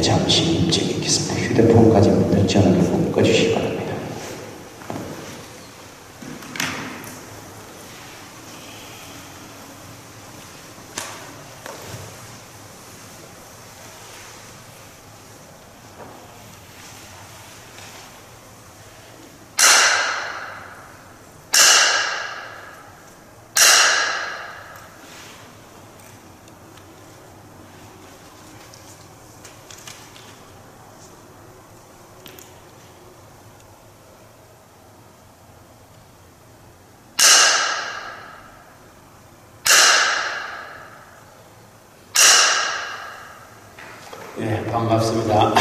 잠시 임직이겠습니다. 휴대폰까지 늦지 않게 꺼주시기 바랍니다. 네, 반갑습니다.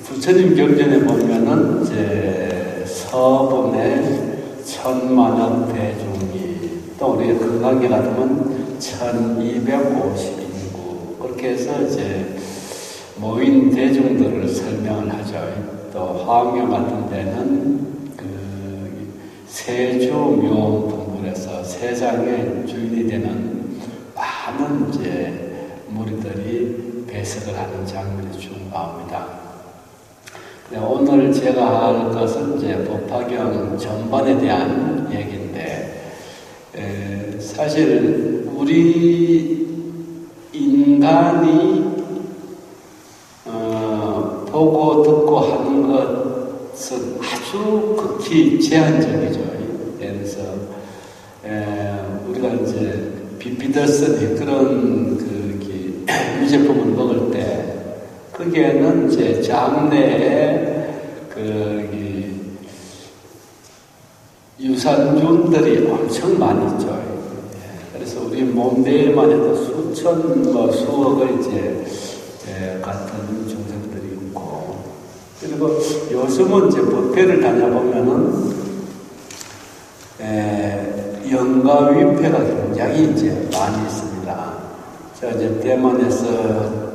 부처님 경전에 보면은 이제 서본에 천만억 대중이, 또 우리 건강에 같으면 1250인구, 그렇게 해서 이제 모인 대중들을 설명을 하죠. 또 화엄경 같은 데는 세주묘분불에서 세상의 주인이 되는 많은 이제 무리들이 배석을 하는 장면이 쭉 나옵니다. 오늘 제가 할 것은 이제 법화경 전반에 대한 얘기인데, 사실 우리 인간이 보고 듣고 하는 것은 아주 극히 제한적이죠. 그래서 우리가 이제 비피더스니 그런 유제품을 먹을 때 거기에는 이제 장내에 유산균들이 엄청 많이 있죠. 그래서 우리 몸 내에만 해도 수천, 수억의 이제 같은 중생들이 있고, 그리고 요즘은 이제 법회를 다녀보면은 영가 위패가 굉장히 이제 많이 있습니다. 제가 이제 대만에서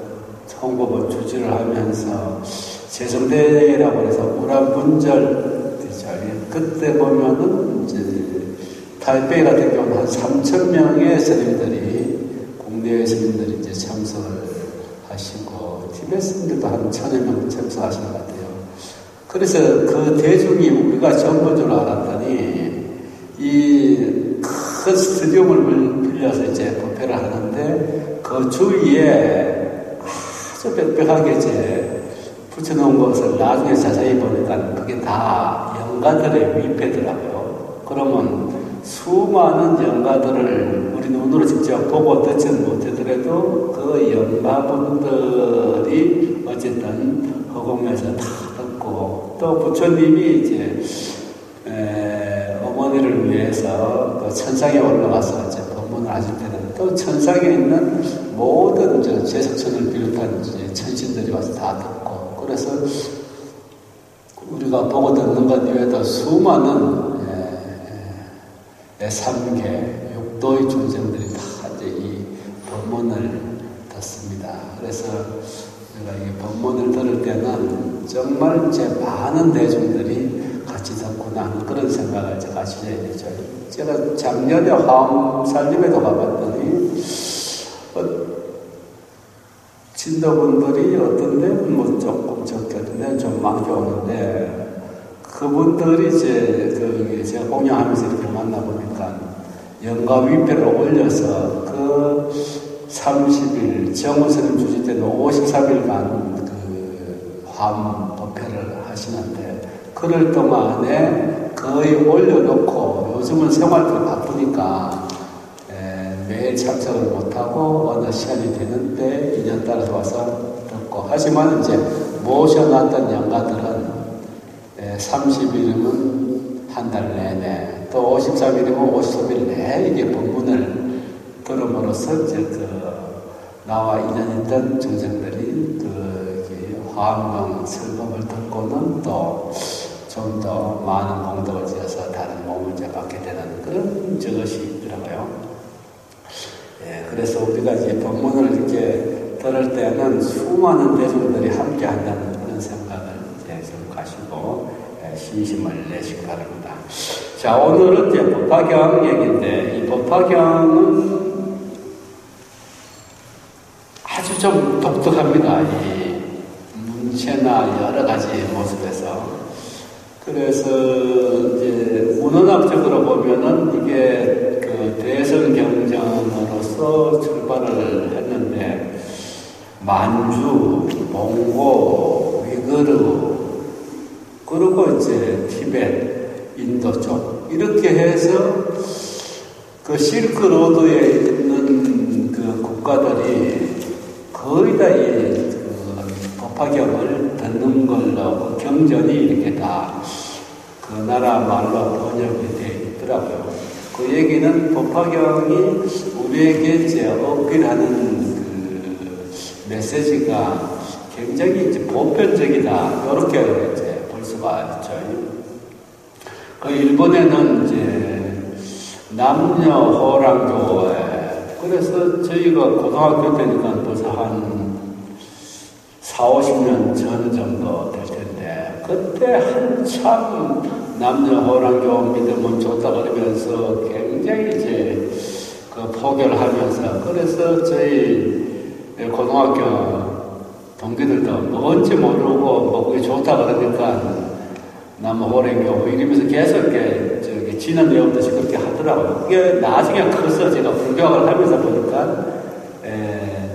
홍보를 주지를 하면서 제성대라고 해서 우라분절 되죠. 그때 보면은 이제 타이베이 같은 경우는 한 3,000명의 스님들이, 국내외 스님들이 이제 참석을 하시고, 티베트 스님들도 한 1,000여 명 참석하신 것 같아요. 그래서 그 대중이 우리가 전부인 줄 알았더니, 이 큰 스튜디움을 빌려서 이제 법회를 하는데, 그 주위에 아주 빽빽하게 이제 붙여놓은 것을 나중에 자세히 보니까 그게 다 영가들의 위패더라고요. 그러면 수많은 영가들을 우리 눈으로 직접 보고 듣지는 못하더라도 그 영가분들이 어쨌든 허공에서 다 듣고, 또 부처님이 이제 어머니를 위해서 또 천상에 올라가서 이제 법문을 하실 때는 또 천상에 있는 모든 제석천을 비롯한 이제 천신들이 와서 다 듣고, 그래서 우리가 보고 듣는 것 이외에도 수많은 삼계, 육도의 중생들이 다 이제 이 법문을 듣습니다. 그래서 우리가 이 법문을 들을 때는 정말 이제 많은 대중들이 같이 듣구나 하는 그런 생각을 제가 가져야 되죠. 제가 작년에 화엄살림에도 가봤더니 진도분들이 어떤 데는 뭐 조금 적게, 어떤 데는 좀 많게 오는데, 그분들이 이제 제가 공양하면서 이렇게 만나보니까 영가 위패를 올려서 그 30일, 정우스님 주실 때는 53일간 화엄 법회를 하시는데, 그럴 동안에 거의 올려놓고, 요즘은 생활도 바쁘니까 매일 참석을 못하고 어느 시간이 되는데 인연 따라서 와서 듣고, 하지만 이제 모셔놨던 영가들은 30일이면 한 달 내내, 또 53일이면 53일 내에 이게 법문을 들음으로써 이제 나와 인연 있던 정생들이 화엄경 설법을 듣고는 또 좀 더 많은 공덕을 지어서 다른 몸을 이제 받게 되는 그런 것이 있더라고요. 그래서 우리가 이제 법문을 이렇게 들을 때는 수많은 대중들이 함께 한다는 그런 생각을 이제 좀 가시고 신심을 내시기 바랍니다. 자, 오늘은 이제 법화경 얘기인데, 이 법화경은 아주 좀 독특합니다. 이 문체나 여러 가지 모습에서. 그래서 이제 문헌학적으로 보면은 이게 그 대선 경전으로서 출발을 했는데, 만주, 몽고, 위거르, 그리고 이제 티벳, 인도 쪽 이렇게 해서 그 실크로드에 있는 그 국가들이 거의 다 이 법화경을 듣는 걸로 경전이 이렇게 다 그 나라 말로 번역이 되어 있더라고요. 그 얘기는 법화경이 우리에게 이제 어필하는 그 메시지가 굉장히 이제 보편적이다, 이렇게 이제 볼 수가 있죠. 그 일본에는 이제 남녀 호랑교회, 그래서 저희가 고등학교 때니까 벌써 한 40-50년 전 정도 될 텐데, 그때 한참 남녀 호랑교 믿으면 좋다 그러면서 굉장히 이제 그 포교를 하면서, 그래서 저희 고등학교 동기들도 뭔지 모르고 뭐 그게 좋다 그러니까 남호랭교 이러면서 계속 이렇게 저기 지난 내용도 그렇게 하더라고요. 그게 나중에 커서 제가 불교학을 하면서 보니까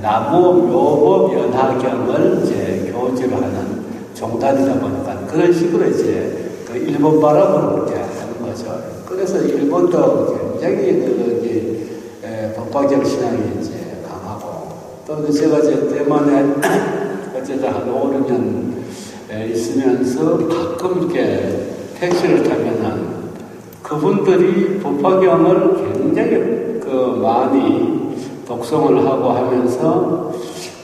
나무 묘법 연화경을 이제 교지로 하는 종단이다 보니까 그런 식으로 이제 그 일본 발음으로 그렇게 하는 거죠. 그래서 일본도 굉장히 법화경 신앙이 이제 강하고, 또 제가 이제 대만에 어쨌든 한 5-6년 있으면서 가끔 이렇게 택시를 타면은 그분들이 법화경을 굉장히 그 많이 독송을 하고 하면서,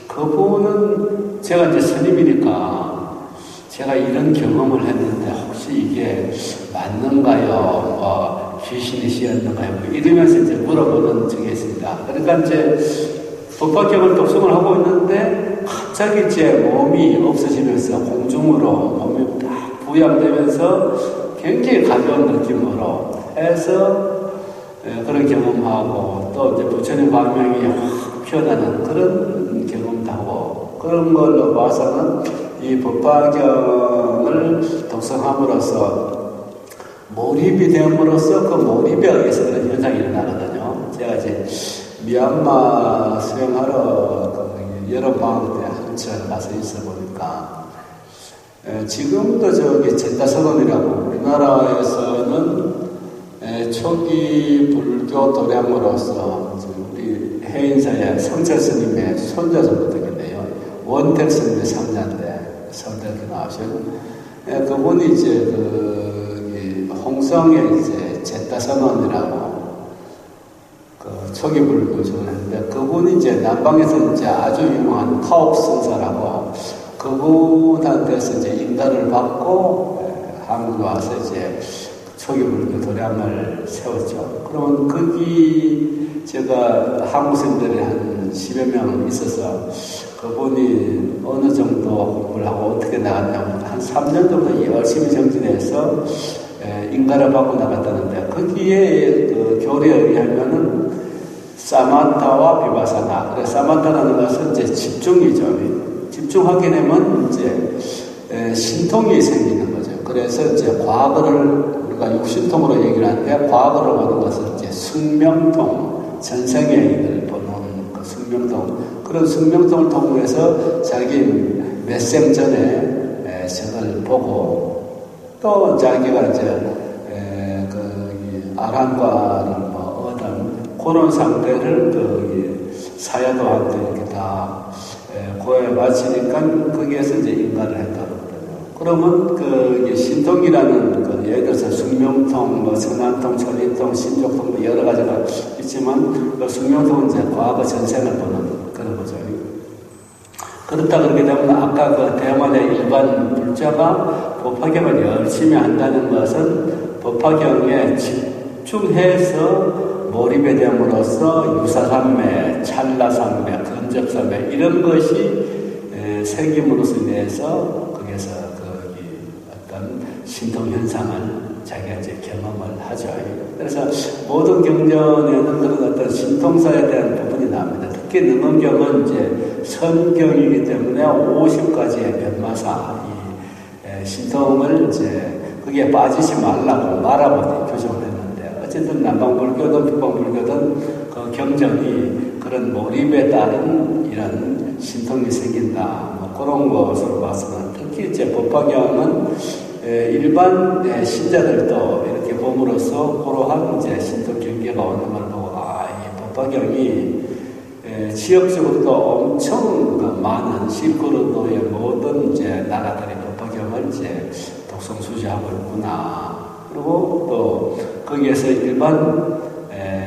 그분은 제가 이제 스님이니까 제가 이런 경험을 했는데 혹시 이게 맞는가요? 뭐 귀신이시였는가요? 뭐 이러면서 이제 물어보는 적이 있습니다. 그러니까 이제 법화경을 독송을 하고 있는데 갑자기 제 몸이 없어지면서 공중으로 몸이 딱 부양되면서 굉장히 가벼운 느낌으로 해서 그런 경험하고, 또 이제 부처님 광명이 확 피어나는 그런 경험도 하고, 그런 걸로 봐서는 이 법화경을 독송함으로써 몰입이 됨으로써 그 몰입에 의해서 그런 현상이 일어나거든요. 제가 이제 미얀마 수행하러 그 여름방학 때 한철 가서 있어 보니까 지금도 저기 제타선언이라고 우리나라에서는 초기 불교 도량으로서 우리 해인사의 성철 스님의 손자 정도 되겠네요. 원택 스님의 삼자인데 서울대학교 나오신 그분이 이제 그 홍성에 이제 제타선언이라고 그 초기 불교를 했는데, 그분이 이제 남방에서 이제 아주 유명한 타옥 선사라고, 그분한테서 이제 인가를 받고 한국에 와서 이제 초기 불교 도량을 세웠죠. 그러면 거기 제가 한국 선생들이 한 10여 명 있어서 그분이 어느 정도 공부를 하고 어떻게 나갔냐면 한 3년 정도 열심히 정진해서 인가를 받고 나갔다는데, 거기에 그 교리에 의하면은 사마타와 비바사나, 그래서 사마타라는 것은 이제 집중이죠. 집중하게 되면 이제 신통이 생기는 거죠. 그래서 이제 과거를 우리가 육신통으로 얘기를 하는데, 과거를 보는 것은 이제 숙명통, 전생의 일을 보는 그 숙명통, 그런 숙명통을 통해서 자기 몇 생 전에 생을 보고, 또 자기가 이제 그 아란과를 뭐 얻은 그런 상태를 그 사야도한테 이렇게 다 고해 바치니까 거기에서 이제 인가를 했다고. 그러면 그 신통이라는 그 예를 들어서 숙명통, 뭐 선한통, 천인통, 신족통 뭐 여러 가지가 있지만, 그 숙명통은 이제 과거 전생을 보는 그런 거죠. 그렇다 그러게 되면 아까 그 대만의 일반 불자가 법화경을 열심히 한다는 것은 법화경에 집중해서 몰입에 됨으로써 유사삼매, 찰나삼매, 근접삼매 이런 것이 생김으로써 인해서 거기에서 신통 현상을 자기가 이제 경험을 하죠. 그래서 모든 경전에는 그런 어떤 신통사에 대한 부분이 나옵니다. 특히 능엄경은 이제 선경이기 때문에 50가지의 변마사, 이 신통을 이제 거기에 빠지지 말라고 말아버리 교정을 했는데, 어쨌든 남방불교든 북방불교든 그 경전이 그런 몰입에 따른 이런 신통이 생긴다, 뭐 그런 것으로 봐서는, 특히 이제 법화경은 일반 신자들도 이렇게 봄으로써 그러한 이제 신통 경계가 오는 걸 보고, 이 법화경이 지역적으로도 엄청 많은 실크로도의 모든 이제 나라들이 법화경을 이제 독성수지하고 있구나. 그리고 또 거기에서 일반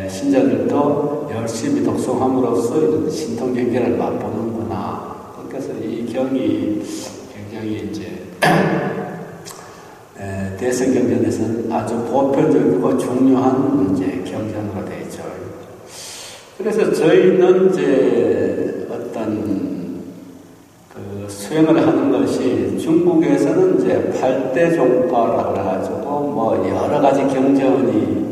신자들도 열심히 독송함으로써 이런 신통 경계를 맛보는구나. 그래서 이 경이 굉장히 이제 대성경전에서는 아주 보편적이고 중요한 이제 경전으로 되어 있죠. 그래서 저희는 이제 어떤 그 수행을 하는 것이, 중국에서는 이제 8대 종파라고 해가지고 뭐 여러 가지 경전이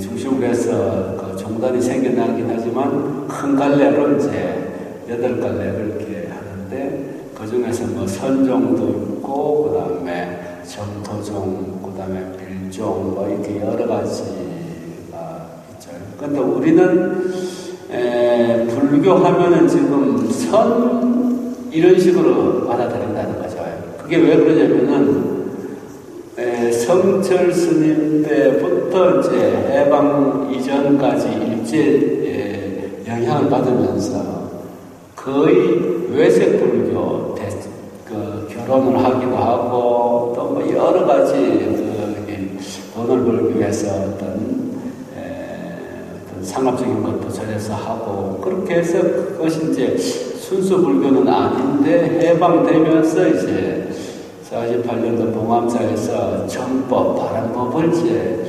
중심으로 해서 그 종단이 생겨나긴 하지만 큰 갈래로 이제 8갈래를 이렇게 하는데, 그 중에서 뭐 선종도 있고, 그 다음에 정토종, 그 다음에 밀종, 뭐 이렇게 여러 가지가 있죠. 근데 우리는 불교 하면은 지금 선 이런 식으로 받아들인다는 거죠. 그게 왜 그러냐면은 성철 스님 때부터 이제 해방 이전까지 일제 영향을 받으면서 거의 외색 불교 결혼을 하기도 하고, 또 뭐 여러 가지 돈을 벌기 위해서 어떤 상업적인 것도 절에서 하고, 그렇게 해서 그것이 이제 순수 불교는 아닌데, 해방되면서 이제 48년도 봉암사에서 정법, 바람법을 이제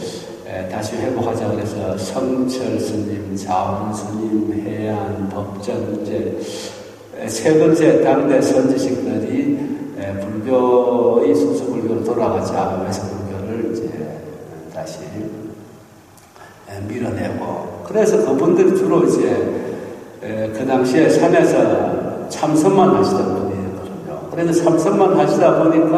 다시 회복하자 그래서 성철 스님, 자원 스님, 해안, 법전, 이제 세 번째 당대 선지식들이 불교의 순수 불교로 돌아가자 해서 불교를 이제 다시 밀어내고, 그래서 그분들이 주로 이제 그 당시에 산에서 참선만 하시던 분이거든요. 그래서 참선만 하시다 보니까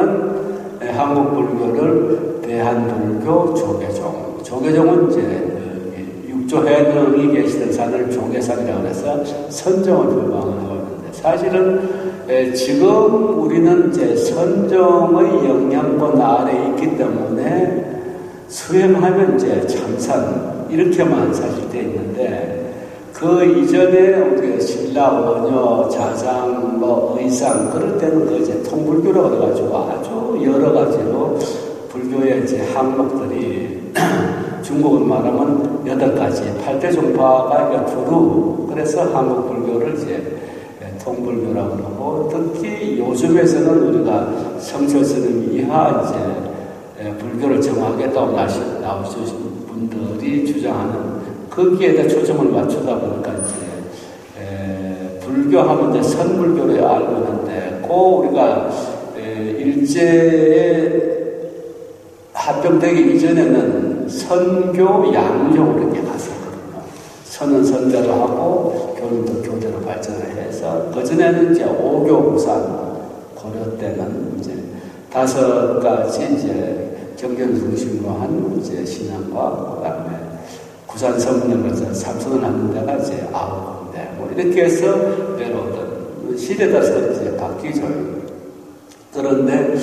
한국 불교를 대한불교 조계종, 조계종은 이제 육조 해능이 계시던 산을 조계산이라고 해서 선종을 표방을 하고 있는데, 사실은 지금 우리는 이제 선종의 영향권 아래에 있기 때문에 수행하면 이제 참산 이렇게만 사실 돼 있는데, 그 이전에 우리가 신라, 원효, 자상, 뭐 의상 그럴 때는 그 이제 통불교라고 그래가지고 아주 여러 가지로 불교의 이제 항목들이 중국으로 말하면 8가지 8대 종파가 주로, 그래서 한국 불교를 이제 통불교라고 그러고, 특히 요즘에서는 우리가 성철 스님 이하 이제 불교를 정하겠다고 나오신 분들이 주장하는 거기에다 초점을 맞추다 보니까 이제 불교하면 이제 선불교로 알고 있는데, 그 우리가 일제에 합병되기 이전에는 선교, 양종으로 이렇게 갔었거든요. 선은 선대로 하고 교는 교대로 발전을 해서, 그전에는 이제 오교구산, 고려 때는 이제 5가지 이제 경전 중심으로 한 이제 신앙과, 그 다음에 구산 성문을 거쳐 삼선을 하는 데가 이제 9군데, 뭐 이렇게 해서 내려오던 시대에 따라서 이제 바뀌죠. 그런데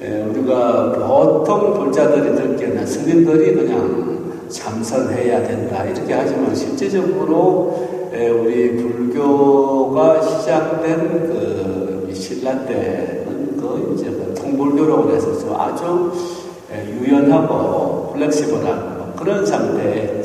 우리가 보통 불자들이 듣기에는 스님들이 그냥 참선해야 된다 이렇게 하지만, 실제적으로 우리 불교가 시작된 그 신라 때는 그 이제 그 통불교라고 해서 아주 유연하고 플렉시블한 그런 상태의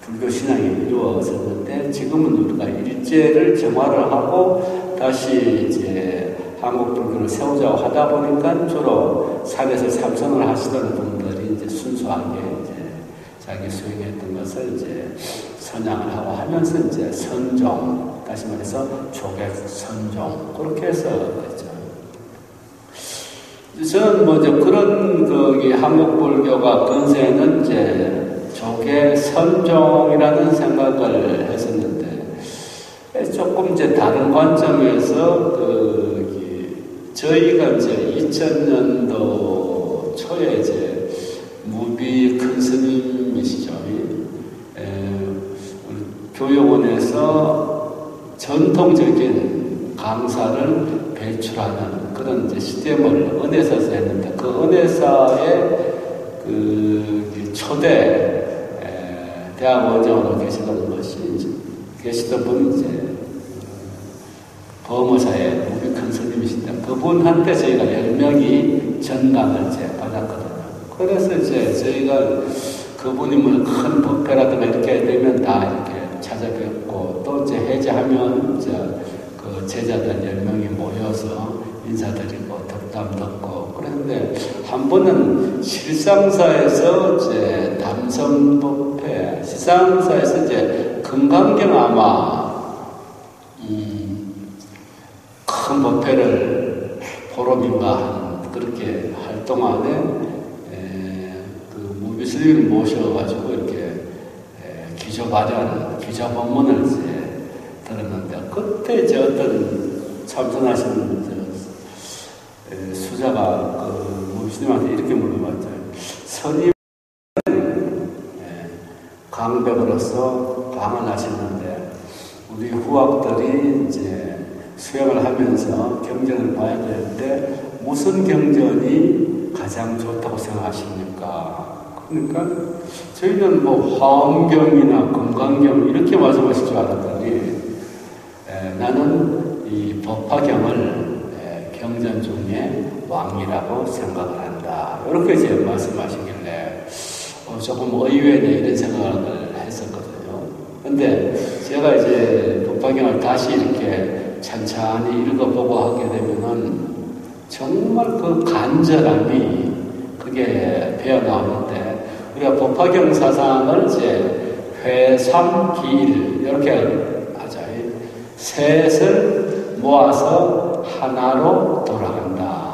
불교 신앙이 이루어졌는데, 지금은 우리가 일제를 정화를 하고 다시 이제 한국 불교를 세우자고 하다 보니까 주로 산에서 참선을 하시던 분들이 이제 순수하게 이제 자기 수행했던 것을 이제 선양을 하고 하면서 이제 선종, 다시 말해서 조객 선종, 그렇게 해서 그랬죠. 저는 뭐 이제 그런 한국 불교가 근세에는 이제 조계 선종이라는 생각을 했었는데 조금 이제 다른 관점에서 저희가 이제 2000년도 초에 이제 무비 큰 스님이시죠. 교육원에서 전통적인 강사를 배출하는 그런 이제 시스템을 은혜사에서 했는데 그 은혜사의 초대 대학 원장으로 계시던 분이 이제 범어사의 무비 큰 스님이신데 그분한테 저희가 10명이 전강을 이제 받았거든요. 그래서 이제 저희가 그분이 뭐 큰 법회라든가 이렇게 되면 다 이렇게 찾아뵙고 또 이제 해제하면 이제 그 제자들 10명이 모여서 인사드리고 덕담 듣고 그런데 한 번은 실상사에서 이제 담선법회 실상사에서 이제 금강경 아마 큰 법회를 보름인가 한 그렇게 할 동안에 그 무비스님을 모셔가지고 이렇게 기조 법문을 이제 들었는데 그때 이제 어떤 참선하신 수자가 그 무비스님한테 이렇게 물어봤죠. 스님은 강백으로서 강언하셨는데 우리 후학들이 이제 수행을 하면서 경전을 봐야 되는데 무슨 경전이 가장 좋다고 생각하십니까? 그러니까 저희는 뭐 화엄경이나 금강경 이렇게 말씀하실 줄 알았더니 나는 이 법화경을 경전 중에 왕이라고 생각을 한다. 이렇게 이제 말씀하시길래 조금 의외네 이런 생각을 했었거든요. 근데 제가 이제 법화경을 다시 이렇게 찬찬히 읽어보고 하게 되면은 정말 그 간절함이 그게 배어 나오는데 우리가 법화경 사상을 이제 회삼기일 이렇게 하죠. 셋을 모아서 하나로 돌아간다.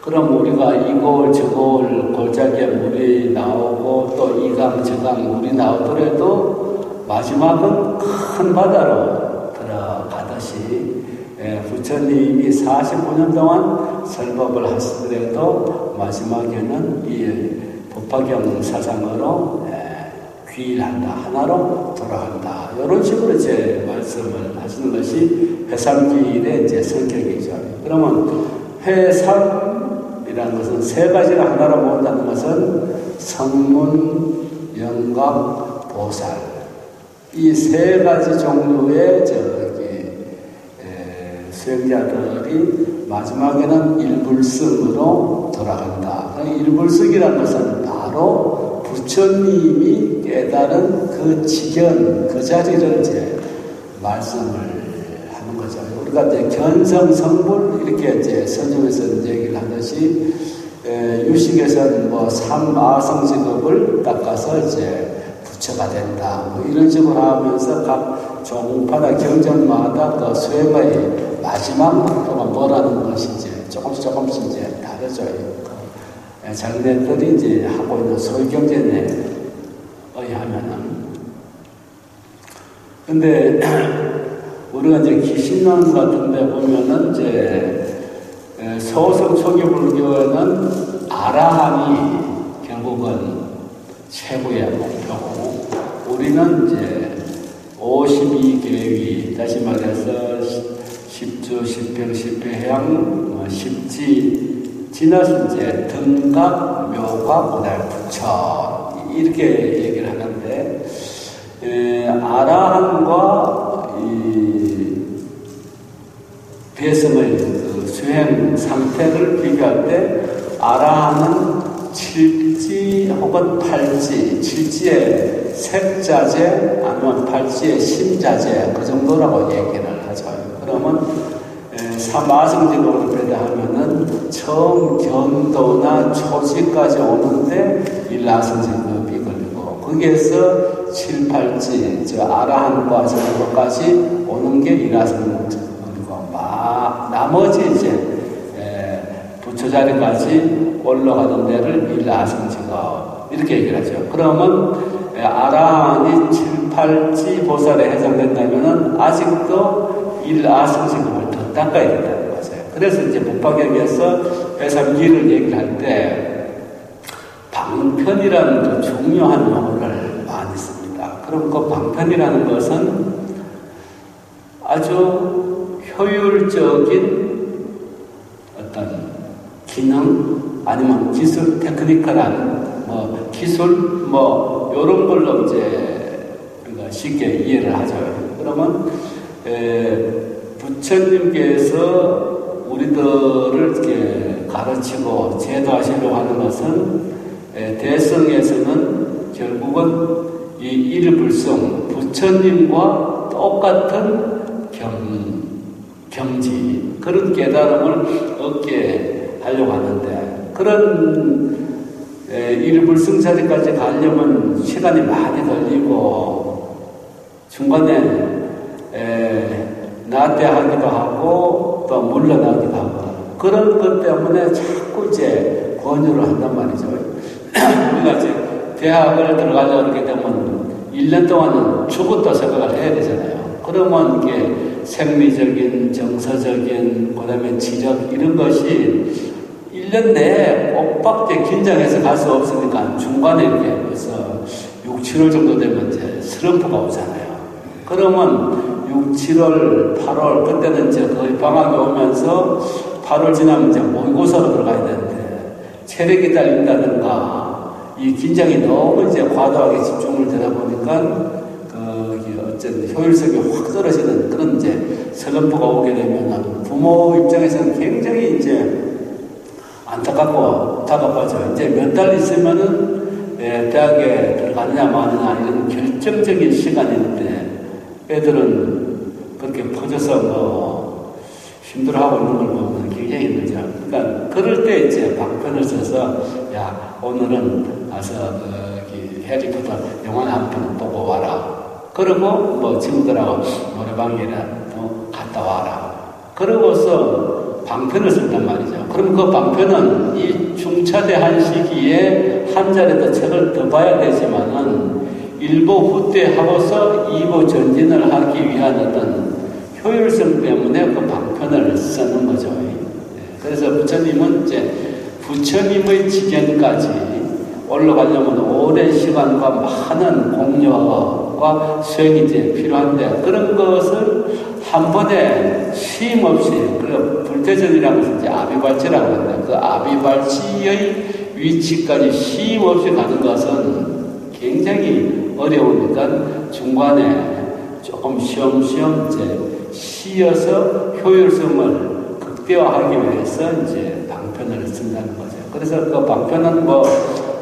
그럼 우리가 이골 저골 골짜기에 물이 나오고 또 이강 저강 물이 나오더라도 마지막은 큰 바다로 들어가듯이 부처님이 45년 동안 설법을 하시더라도 마지막에는 이 법화경 사상으로 귀일한다, 하나로 돌아간다. 이런 식으로 이제 말씀을 하시는 것이 회삼기일의 이제 성격이죠. 그러면 회삼이라는 것은 세 가지를 하나로 모은다는 것은 성문, 영각, 보살. 이 세 가지 종류의 수행자들이 마지막에는 일불승으로 돌아간다. 일불승이라는 것은 바로 부처님이 깨달은 그 지견, 그 자리를 이제 말씀을 하는 거죠. 우리가 이제 견성성불 이렇게 이제 선정에서 얘기를 하듯이 유식에서는 뭐 삼아성직업을 닦아서 이제 부처가 된다. 뭐 이런 식으로 하면서 각 종파나 경전마다 그 수행의 마지막 목표가 뭐라는 것이 이제 조금씩 이제 다르죠. 장대들이 이제 하고 있는 소위경전에 의하면은. 근데 우리가 이제 기신론 같은 데 보면은 이제 소성 초기 불교에는 아라한이 결국은 최고의 목표고 우리는 이제 52계위 다시 말해서 10주, 10평, 10회향, 10지 지나서 이제 등각, 묘각, 그다음에 부처 이렇게 얘기를 하는데 아라한과 이 배성의 그 수행 상태를 비교할 때 아라한은 7지 혹은 8지, 7지의 색자재 아니면 8지의 심자재 그 정도라고 얘기를 하죠. 그러면 삼아성직으로 배다하면은 처음 견도나 초지까지 오는데 일라성직업이 걸리고 거기에서 7, 8지 저 아라한과 정도까지 오는 게 일라성직업이고 막 나머지 이제 저 자리까지 올라가는 데를 일아성지가 이렇게 얘기를 하죠. 그러면 아라한이 7, 8지 보살에 해당된다면은 아직도 일아성지급을 더 닦아야 된다는 거죠. 그래서 이제 법화경에서 배삼기를 얘기를 할 때 방편이라는 그 중요한 용어를 많이 씁니다. 그럼 그 방편이라는 것은 아주 효율적인 어떤 기능 아니면 기술, 테크니컬한 기술 이런 걸로 이제 우리가 쉽게 이해를 하죠. 그러면 부처님께서 우리들을 이렇게 가르치고 제도하시려고 하는 것은 대성에서는 결국은 이 일불성 부처님과 똑같은 경지 그런 깨달음을 얻게 하려고 하는데 그런 일불성자리까지 가려면 시간이 많이 걸리고 중간에 나태하기도 하고 또 물러나기도 하고 그런 것 때문에 자꾸 이제 권유를 한단 말이죠. 우리가 이제 대학을 들어가려고 하게 되면 1년 동안은 죽었다 생각을 해야 되잖아요. 그러면 이게 생리적인, 정서적인, 그 다음에 지적 이런 것이 1년 내에 엇박게 긴장해서 갈 수 없으니까 중간에 이렇게 벌써 6, 7월 정도 되면 이제 슬럼프가 오잖아요. 그러면 6, 7월, 8월 그때는 이제 거의 방학이 오면서 8월 지나면 이제 모의고사로 들어가야 되는데 체력이 딸린다든가 이 긴장이 너무 이제 과도하게 집중을 되다 보니까 어쨌든 효율성이 확 떨어지는 그런 이제 슬럼프가 오게 되면 부모 입장에서는 굉장히 이제 안타깝고 다급하죠. 이제 몇 달 있으면은 대학에 들어가느냐 마느냐 이런 결정적인 시간인데 애들은 그렇게 퍼져서 힘들어하고 있는 걸 보면 굉장히 힘들죠. 그러니까 그럴 때 이제 방편을 써서 야 오늘은 가서 해리포터 영화 한 편 보고 와라. 그러고 친구들하고 노래방이라도 갔다 와라. 그러고서 방편을 쓴단 말이죠. 그럼 그 방편은 이 중차대한 시기에 한 자리도 책을 더 봐야 되지만은 일보 후퇴하고서 이보 전진을 하기 위한 어떤 효율성 때문에 그 방편을 쓰는 거죠. 그래서 부처님은 이제 부처님의 지경까지 올라가려면 오랜 시간과 많은 공력과 수행이 이제 필요한데 그런 것을 한 번에 쉼 없이 불태전이라고 해서 이제 아비발치라고 하는데 그 아비발치의 위치까지 쉼 없이 가는 것은 굉장히 어려우니까 중간에 조금 쉬엄쉬엄 이제 쉬어서 효율성을 극대화하기 위해서 이제 방편을 쓴다는 거죠. 그래서 그 방편은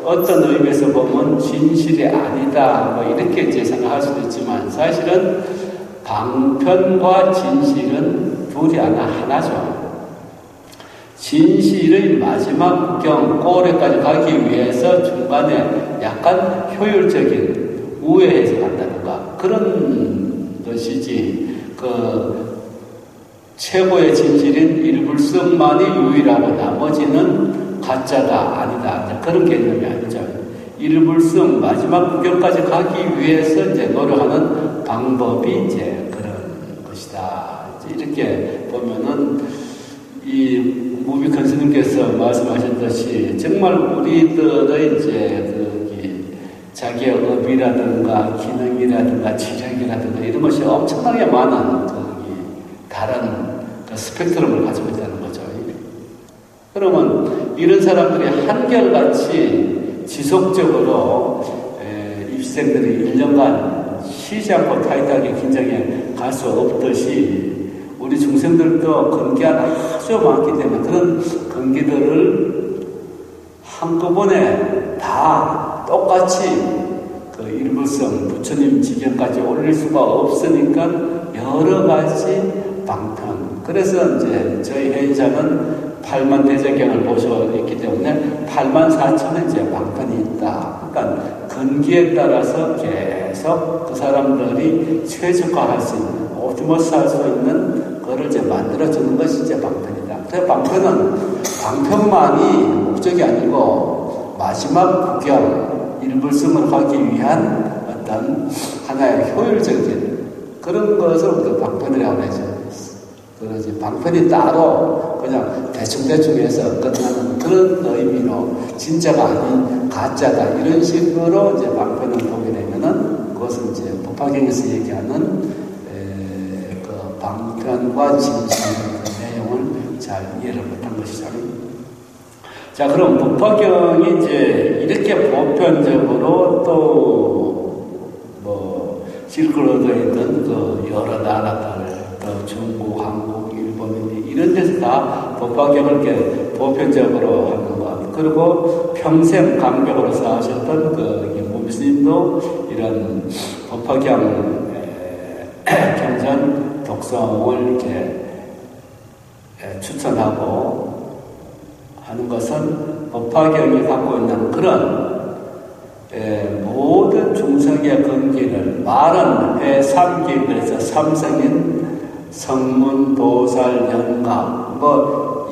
어떤 의미에서 보면 진실이 아니다 이렇게 이제 생각할 수도 있지만 사실은 방편과 진실은 둘이 하나죠. 진실의 마지막 경 고래까지 가기 위해서 중간에 약간 효율적인 우회해서 간다든가 그런 것이지 최고의 진실인 일불성만이 유일하고 나머지는 가짜가 아니다. 그런 개념이 아니죠. 일불성 마지막 구경까지 가기 위해서 이제 노력하는 방법이 이제 그런 것이다. 이제 이렇게 보면은 이 무비컨 스님께서 말씀하셨듯이 정말 우리들의 이제 자기의 업이라든가 기능이라든가 지력이라든가 이런 것이 엄청나게 많은 다른 스펙트럼을 가지고 있다는 거죠. 그러면 이런 사람들이 한결같이 지속적으로 입시생들이 1년간 쉬지 않고 타이트하게 긴장해 갈 수 없듯이 우리 중생들도 건기가 아주 많기 때문에 그런 건기들을 한꺼번에 다 똑같이 일불성 부처님 지경까지 올릴 수가 없으니까 여러 가지 방편. 그래서 이제 저희 회의자는 8만 대제경을 보시고 있기 때문에 8만 4천의 이제 방편이 있다. 그러니까 건기에 따라서 계속 그 사람들이 최적화할 수 있는, 옵티머스 할 수 있는 그걸 이제 만들어주는 것이 이제 방편이다. 방편만이 목적이 아니고 마지막 구경, 일불승을 하기 위한 어떤 하나의 효율적인 그런 것을 우리가 방편이라고 하죠. 그러지 방편이 따로 그냥 대충대충 해서 끝나는 그런 의미로 진짜가 아닌 가짜다 이런 식으로 이제 방편을 보게 되면은 그것은 이제 법화경에서 얘기하는 그 방편과 진실 그 내용을 잘 이해를 못한 것이죠. 자, 그럼 법화경이 이제 이렇게 보편적으로 또 실크로드에 있는 그 여러 나라들, 또 중국, 한국, 일본, 이런 데서 다 법화경을 이렇게 보편적으로 하는 것. 그리고 평생 강벽으로 쌓으셨던 그 무스님도 이런 법화경 경전 독성을 이렇게 추천하고 하는 것은 법화경이 갖고 있는 그런 모든 중생의根기를 말은 회3기 그래서 삼성인 성문, 도살, 연가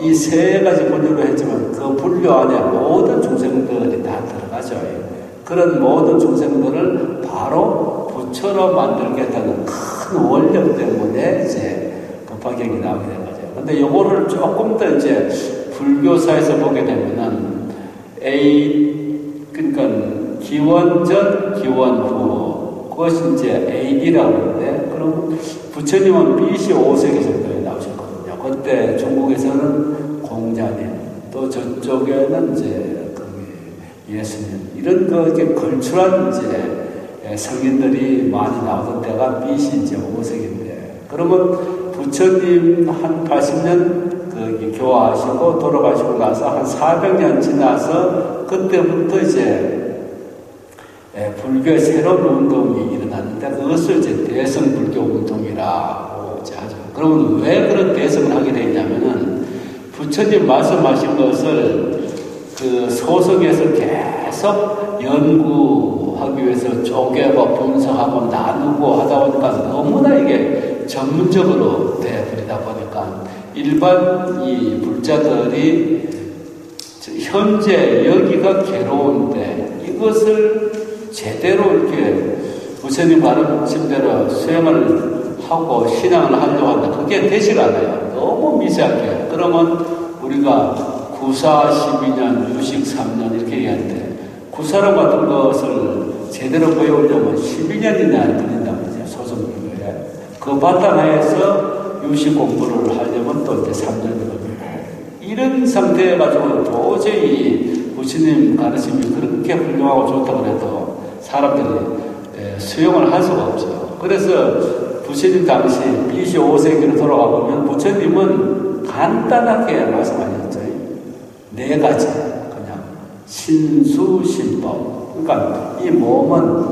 이 세 가지 분류로 했지만 그 분류 안에 모든 중생들이 다 들어가죠. 그런 모든 중생들을 바로 부처로 만들겠다는 큰 원력 때문에 이제 법화경이 나오게 된 거죠. 근데 요거를 조금 더 이제 불교사에서 보게 되면은 그러니까 기원전, 기원후 그것이 이제 AD라고 하는데 그럼 부처님은 BC 5세기 정도에 나오셨거든요. 그때 중국에서는 공자님 또 저쪽에는 이제 예수님 이런 이렇게 걸출한 이제 성인들이 많이 나오던 때가 BC 이제 5세기인데 그러면 부처님 한 80년 교화하시고 돌아가시고 나서 한 400년 지나서 그때부터 이제 불교의 새로운 운동이 일어났는데 그것을 이제 대성불교 운동이라고 이제 하죠. 그러면 왜 그런 대성을 하게 되냐면은 부처님 말씀하신 것을 그 소성에서 계속 연구하기 위해서 쪼개고 분석하고 나누고 하다 보니까 너무나 이게 전문적으로 돼버리다 보니까 일반 이 불자들이 현재 여기가 괴로운데 이것을 제대로 이렇게 부처님 가르침대로 수행을 하고 신앙을 하려고 하는데 그게 되지가 않아요. 너무 미세하게. 그러면 우리가 구사 12년, 유식 3년 이렇게 얘기하는데 구사로 같은 것을 제대로 배우려면 12년이나 걸린단 말이죠. 소승불교에. 그 바탕하에서 유식 공부를 하려면 또 이제 3년이 걸립니다. 이런 상태에 가지고 도저히 부처님 가르침이 그렇게 훌륭하고 좋다고 해도 사람들이 수용을 할 수가 없죠. 그래서 부처님 당시 BC 5세기로 돌아가 보면 부처님은 간단하게 말씀하셨죠. 4가지 그냥 신수신법. 그러니까 이 몸은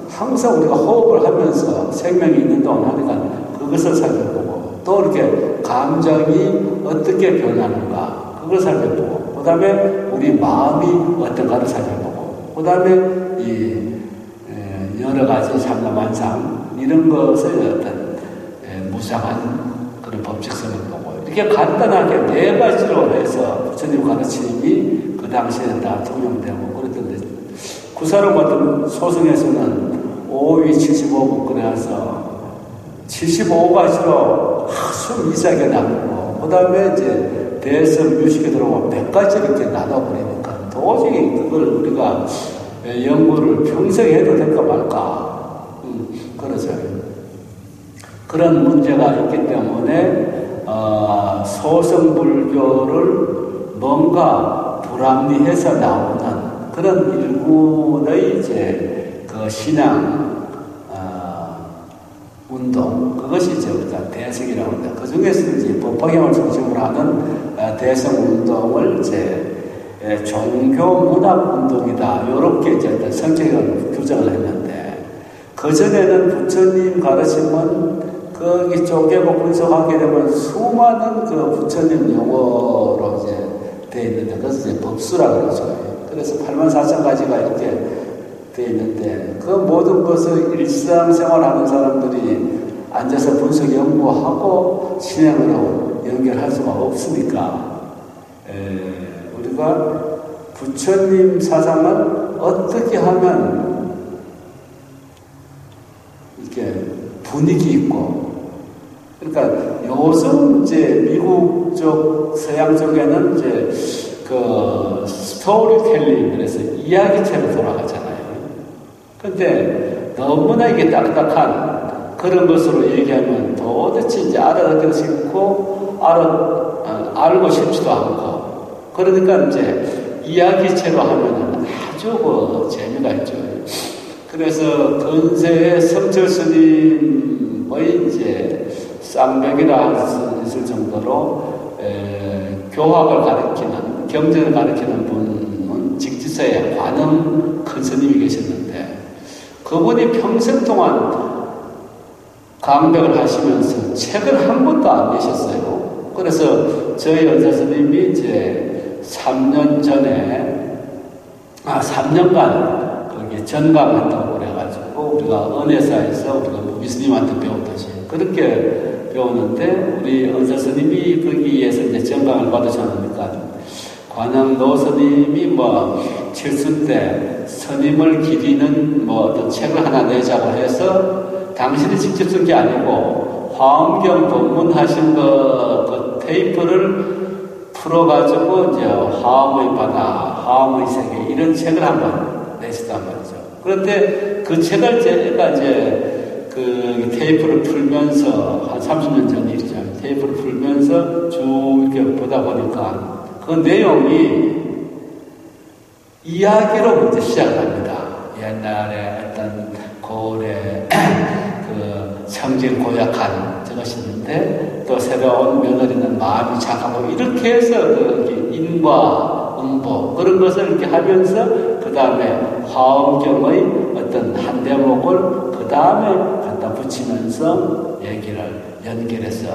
항상 우리가 호흡을 하면서 생명이 있는 동안 하니까 그것을 살펴보고 또 이렇게 감정이 어떻게 변하는가 그걸 살펴보고 그 다음에 우리 마음이 어떤가를 살펴보고 그 다음에 여러 가지 참나만상 이런 것을 어떤 무상한 그런 법칙성을 보고 이렇게 간단하게 4가지로 해서 부처님 가르침이 그 당시에는 다 통용되고 그랬던데 구사론 같은 소승에서는 5위 75부 그래서 75가지로 아주 미세하게 나누고 그 다음에 이제 대성 유식에 들어오면 100가지 이렇게 나눠버리니까 도저히 그걸 우리가 연구를 평생 해도 될까 말까 그러죠. 그런 문제가 있기 때문에 소승불교를 뭔가 불합리해서 나오는 그런 일군의 이제 그 신앙 운동 그것이 이제 우리가 대성이라고 합니다. 그 중에서 이제 법화경을 중심으로 하는 대성 운동을 이제 종교 문학 운동이다. 이렇게 이제 성격을 규정을 했는데 그전에는 부처님 가르침은 거기 쪼개고 분석하게 되면 수많은 그 부처님 용어로 이제 되어 있는데 그것을 이제 법수라고 그러죠. 그래서 84,000가지가 이렇게 되어 있는데 그 모든 것을 일상생활 하는 사람들이 앉아서 분석 연구하고 진행을 하고 연결할 수가 없으니까 우리가 부처님 사상을 어떻게 하면 이렇게 분위기 있고, 그러니까 요즘 이제 미국 쪽, 서양 쪽에는 이제 그 스토리텔링, 그래서 이야기체로 돌아가잖아요. 근데 너무나 이게 딱딱한 그런 것으로 얘기하면 도대체 이제 알아듣기도 싫고, 알고 싶지도 않고, 그러니까 이제 이야기체로 하면은 아주 그 재미가 있죠. 그래서 근세의 성철 스님의 이제 쌍벽이라 할 수 있을 정도로 교학을 가르치는, 경전을 가르치는 분은 직지서에 관음 큰 스님이 계셨는데, 그분이 평생 동안 강백을 하시면서 책을 한 권도 안 내셨어요. 그래서 저희 연사 스님이 이제 3년간 거기 전강한다고 그래가지고 우리가 은혜사에서 우리가 미스님한테 배웠듯이 그렇게 배우는데, 우리 은사 스님이 거기에서 이제 전강을 받으셨으니까 관음노 스님이 뭐 칠순 때 스님을 기리는 뭐 어떤 책을 하나 내자고 해서, 당신이 직접 쓴 게 아니고 화엄경 법문하신 그 테이프를 풀어가지고 이제 화엄의 바다, 화엄의 세계 이런 책을 한번 내셨단 말이죠. 그런데 그 책을 제가 이제 그 테이프를 풀면서 한 30년 전 일이죠. 테이프를 풀면서 쭉 이렇게 보다 보니까 그 내용이 이야기로 먼저 시작합니다. 옛날에 어떤 고을에 그 성질 고약한 저것이 있는데, 또 새로운 며느리는 마음이 착하고, 이렇게 해서 그 인과 응보 그런 것을 이렇게 하면서 그 다음에 화엄경의 어떤 한 대목을 그 다음에 갖다 붙이면서 얘기를 연결해서,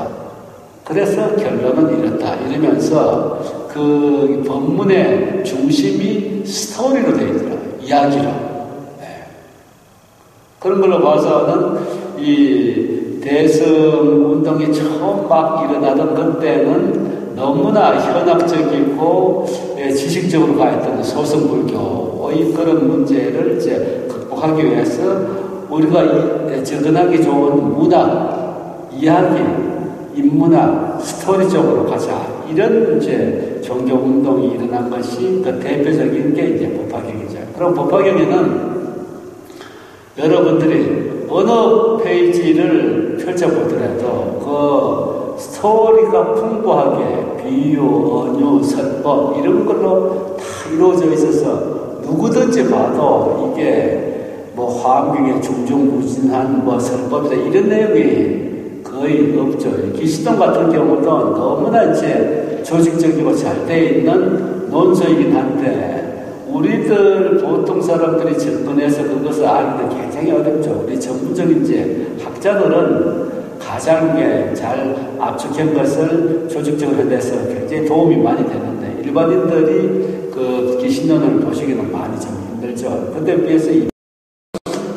그래서 결론은 이렇다 이러면서 그 법문의 중심이 스토리로 되어 있더라고요. 이야기로. 네. 그런 걸로 봐서는 이 대성 운동이 처음 막 일어나던 그때는 너무나 현학적이고 지식적으로 가했던 소승불교의 그런 문제를 이제 극복하기 위해서 우리가 접근하기 좋은 문학, 이야기, 인문학, 스토리적으로 가자. 이런 이제 종교 운동이 일어난 것이 그 대표적인 게 이제 법화경이죠. 그럼 법화경에는 여러분들이 어느 페이지를 펼쳐보더라도 그 스토리가 풍부하게 비유, 언유, 설법 이런 걸로 다 이루어져 있어서 누구든지 봐도 이게 뭐 화엄경의 중중무진한 뭐 설법이다 이런 내용이 거의 없죠. 기시동 같은 경우도 너무나 이제 조직적이고 잘 돼 있는 논서이긴 한데, 우리들 보통 사람들이 접근해서 그것을 알기도 굉장히 어렵죠. 우리 전문적인 이제 학자들은 가장 잘 압축한 것을 조직적으로 해서 굉장히 도움이 많이 되는데, 일반인들이 그 기신론을 보시기는 많이 좀 힘들죠. 근데 비해서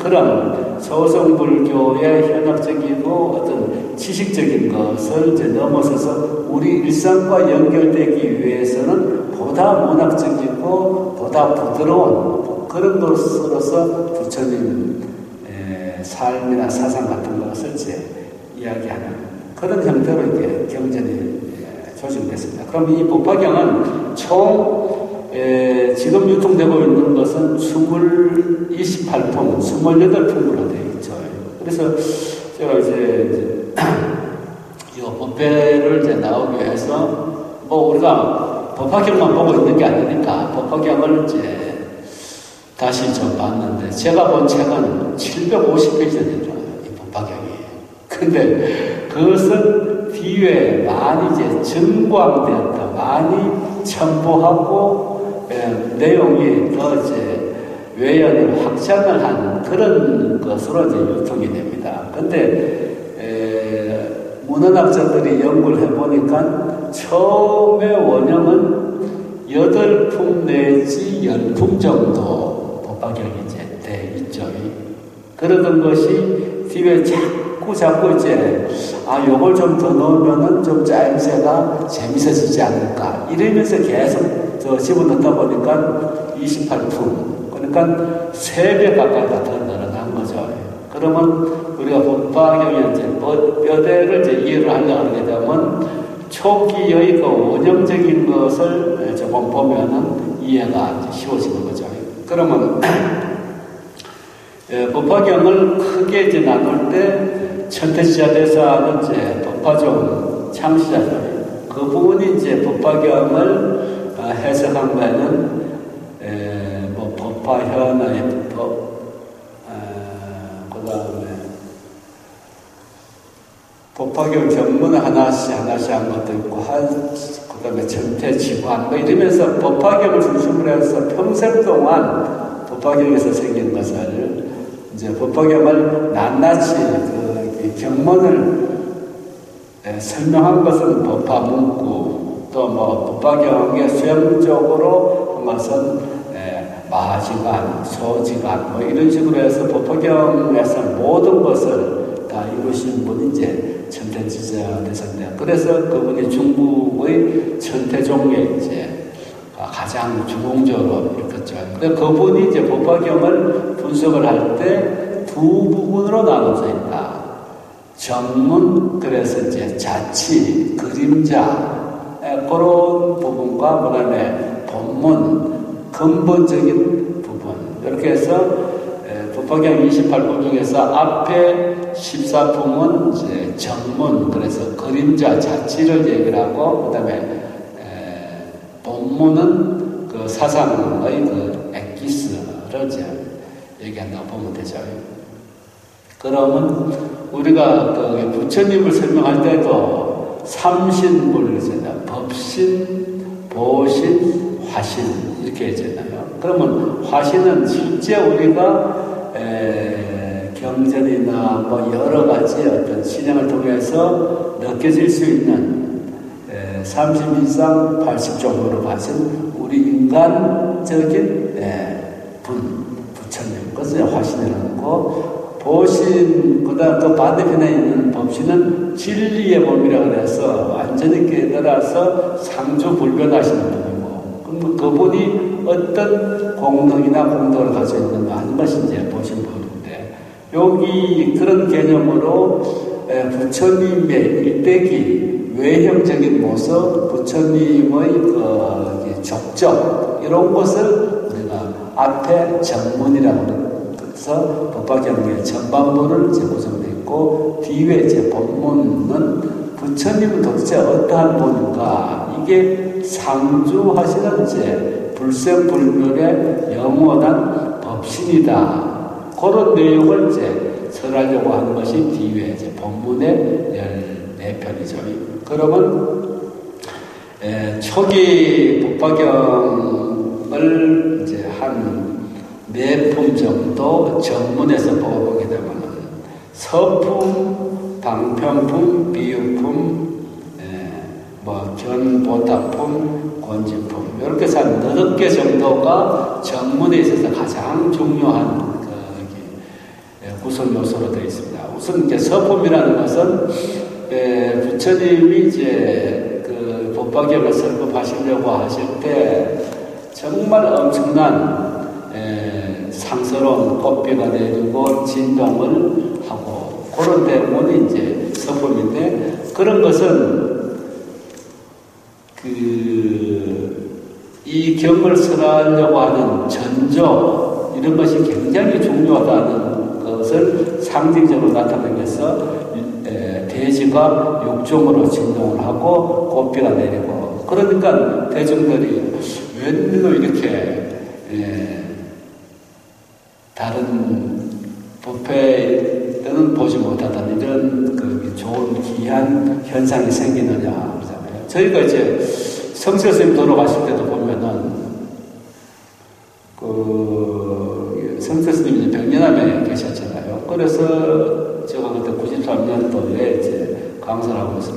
그런 소승불교의 현학적이고 어떤 지식적인 것을 이제 넘어서서 우리 일상과 연결되기 위해서는 보다 문학적이고 보다 부드러운 그런 것으로서 부처님 삶이나 사상 같은 것을 이제 이야기하는 그런 형태로 이렇게 경전이 조직됐습니다. 그럼 이 법화경은 총 지금 유통되고 있는 것은 28품, 28품으로 되어 있죠. 그래서 제가 이제 이 법회를 이제 나오기 위해서 뭐 우리가 법화경만 보고 있는 게 아니니까 법화경을 이제 다시 좀 봤는데, 제가 본 책은 750페이지 되더라고요, 이 법화경이. 근데 그것은 뒤에 많이 이제 증광되었다, 많이 첨부하고 내용이 더 이제 외연을 확장을 한 그런 것으로 이제 유통이 됩니다. 근데 문헌학자들이 연구를 해보니까 처음에 원형은 8품 내지 10품 정도 법화경이 이제 돼 있죠. 그러던 것이 뒤에 자꾸 이제, 요걸 좀 더 넣으면은 좀 짜임새가 재밌어지지 않을까. 이러면서 계속 더 집어넣다 보니까 28품. 그러니까 3배 가까이가 더 늘어난 거죠. 그러면 우리가 법화경에 이제 뼈대를 이제 이해를 하려고 하게 되면 초기의 그 원형적인 것을 조금 보면은 이해가 쉬워지는 거죠. 그러면 법화경을 크게 이제 나눌 때 천태지자대사는 이제 법화종 창시자죠. 그 부분이 이제 법화경을 해석한 거에는 뭐 법화현의 그다음에 법화경 경문을 하나씩 한 것도 있고, 그다음에 천태지관 뭐 이러면서 법화경을 중심으로 해서 평생 동안 법화경에서 생긴 것을 이제 법화경을 낱낱이 그 경문을 설명한 것은 법화문구, 또 뭐 법화경의 수행적으로 한 것은 마지간, 소지간 뭐 이런 식으로 해서 법화경에서 모든 것을 다 이루신 분이 이제 천태지자대사인데, 그래서 그분이 중국의 천태종에 이제 가장 주공적으로 읽었죠. 그래서 그분이 이제 법화경을 분석을 할 때 두 부분으로 나눠져 있다. 전문, 그래서 이제 자치, 그림자, 그런 부분과 그다음에 본문, 근본적인 부분. 이렇게 해서 법화경 28품 중에서 앞에 14품은 이제 전문, 그래서 그림자, 자치를 얘기를 하고, 그다음에 본문은 그 사상의 그 엑기스를 이제 얘기한다고 보면 되죠. 그러면 우리가 그 부처님을 설명할 때도 삼신불을 쓰잖아요. 법신, 보신, 화신 이렇게 하잖아요. 그러면 화신은 실제 우리가 경전이나 뭐 여러 가지 어떤 신앙을 통해서 느껴질 수 있는 30인상 80종으로 가진 우리 인간적인 부처님, 그것을 화신이라는 거. 보신, 그다음 또 반대편에 있는 법신은 진리의 몸이라고 해서 완전히 깨달아서 상주불변하시는 분이고, 그럼 그분이 어떤 공덕이나 공덕을 가지고 있는가 하는 것이 이제 보신 분인데, 여기 그런 개념으로 부처님의 일대기, 외형적인 모습, 부처님의 족적, 이런 것을 우리가 앞에 정문이라고 그래서 법화경의 전반부를 이제 구성되어 있고, 뒤에 이제 본문은 부처님은 도대체 어떠한 분인가, 이게 상주하시는 이제 불생불멸의 영원한 법신이다. 그런 내용을 이제 설하려고 하는 것이 뒤에 이제 본문의 14편이죠. 그러면 초기 법화경을 이제 한 4품 정도 정문에서 보게 되면 서품, 방편품, 비유품, 뭐 견보다품, 권지품 이렇게 해서 한 8개 정도가 정문에 있어서 가장 중요한 구성 요소로 되어 있습니다. 우선 이제 서품이라는 것은 부처님이 이제 그 법화경을 설법하시려고 하실 때 정말 엄청난 상스러운 꽃비가 내리고 진동을 하고, 그런 대목이 이제 서품인데, 그런 것은 이 경을 설하려고 하는 전조, 이런 것이 굉장히 중요하다는 것을 상징적으로 나타내면서 대지가 육종으로 진동을 하고 꽃비가 내리고, 그러니까 대중들이 웬일로 이렇게 다른 부패 때는 보지 못하던 이런 그 좋은 귀한 현상이 생기느냐 그러잖아요. 저희가 이제 성철 스님 돌아가실 때도 보면은 그 성철 스님이 백년암에 계셨잖아요. 그래서 제가 그때 93년도에 이제 강사를 하고 있을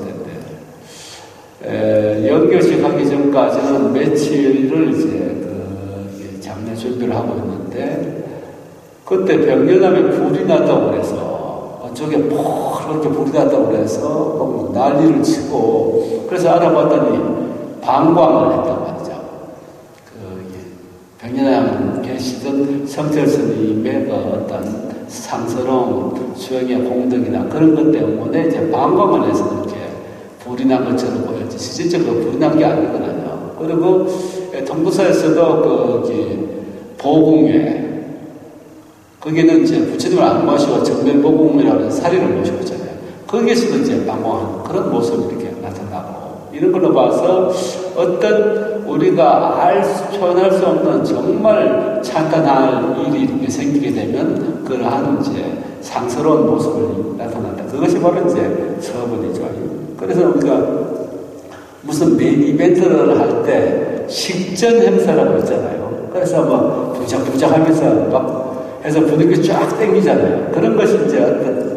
텐데 연결식 하기 전까지는 며칠을 이제 그 장례 준비를 하고 있는데, 그때 백년암에 불이 났다고 그래서 그쪽에 그렇게 불이 났다고 그래서 난리를 치고, 그래서 알아봤더니 방광을 했단 말이죠. 백년양 계시던 성철 스님의 어떤 상스러운 수행의 공덕이나 그런 것 때문에 이제 방광을 해서 이렇게 불이 난 것처럼 보였지. 실질적으로 불이 난 게 아니거든요. 그리고 통도사에서도 보궁회, 거기는 이제 부처님을 안 모시고 정면보궁이라는 사리를 모시고 있잖아요. 거기에서도 이제 방광하는 그런 모습이 이렇게 나타나고, 이런 걸로 봐서 어떤 우리가 표현할 수 없는 정말 찬탄할 일이 이렇게 생기게 되면 그러한 이제 상스러운 모습을 나타난다. 그것이 바로 이제 서본이죠. 그래서 우리가 무슨 이벤트를 할 때 식전 행사라고 있잖아요. 그래서 뭐 부작부작 하면서 막 해서 분위기 쫙 땡기잖아요. 그런 것이 이제 어떤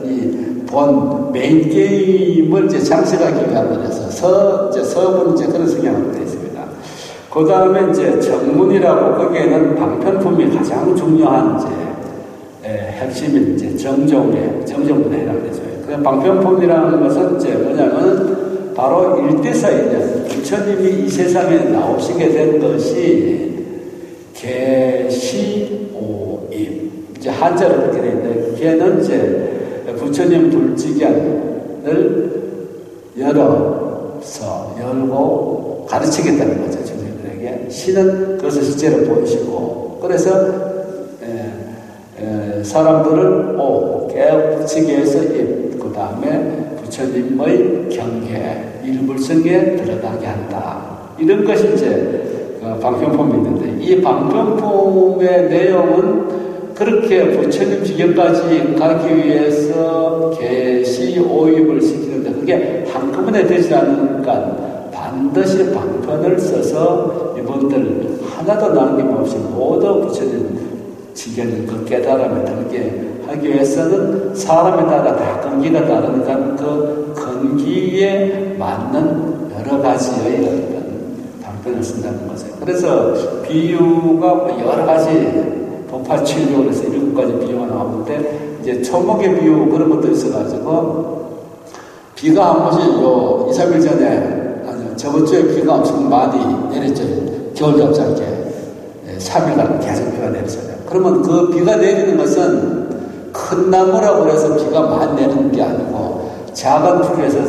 본 메인 게임을 이제 장식하기 위한 거라서 서본 이제 그런 성향으로 되어 있습니다. 그 다음에 이제 정문이라고, 거기에는 방편품이 가장 중요한 이제 핵심인 이제 정정문에 해당되죠. 그 방편품이라는 것은 이제 뭐냐면 바로 일대사이냐, 부처님이 이 세상에 나오시게 된 것이 계시오임. 이제 한자로 그렇게 되어 있는데, 걔는 이제 부처님 불지견을 열고 가르치겠다는 거죠, 주민들에게. 신은 그것을 실제로 보이시고, 그래서 사람들을 깨우치기 위해서 그 다음에 부처님의 경계, 일불성에 들어가게 한다. 이런 것이 이제 방편품이 있는데, 이 방편품의 내용은 그렇게 부처님 지경까지 가기 위해서 계시오입을 시키는데, 그게 한꺼번에 되지 않으니까 반드시 방편을 써서 이분들 하나도 남김없이 모두 부처님 지경을 그 깨달음에 들게 하기 위해서는 사람에 따라 다 근기가 다르니까 그 근기에 맞는 여러 가지의 어떤 방편을 쓴다는 거죠. 그래서 비유가 여러 가지 복파칠류, 그래서 7가지 비유가 나오는데, 이제 초목의 비유 그런 것도 있어가지고, 비가 한 번씩 2, 3일 전에, 저번 주에 비가 엄청 많이 내렸죠. 겨울 갑자기 3일간 계속 비가 내렸잖아요. 그러면 그 비가 내리는 것은 큰 나무라고 해서 비가 많이 내리는 게 아니고, 작은 풀에서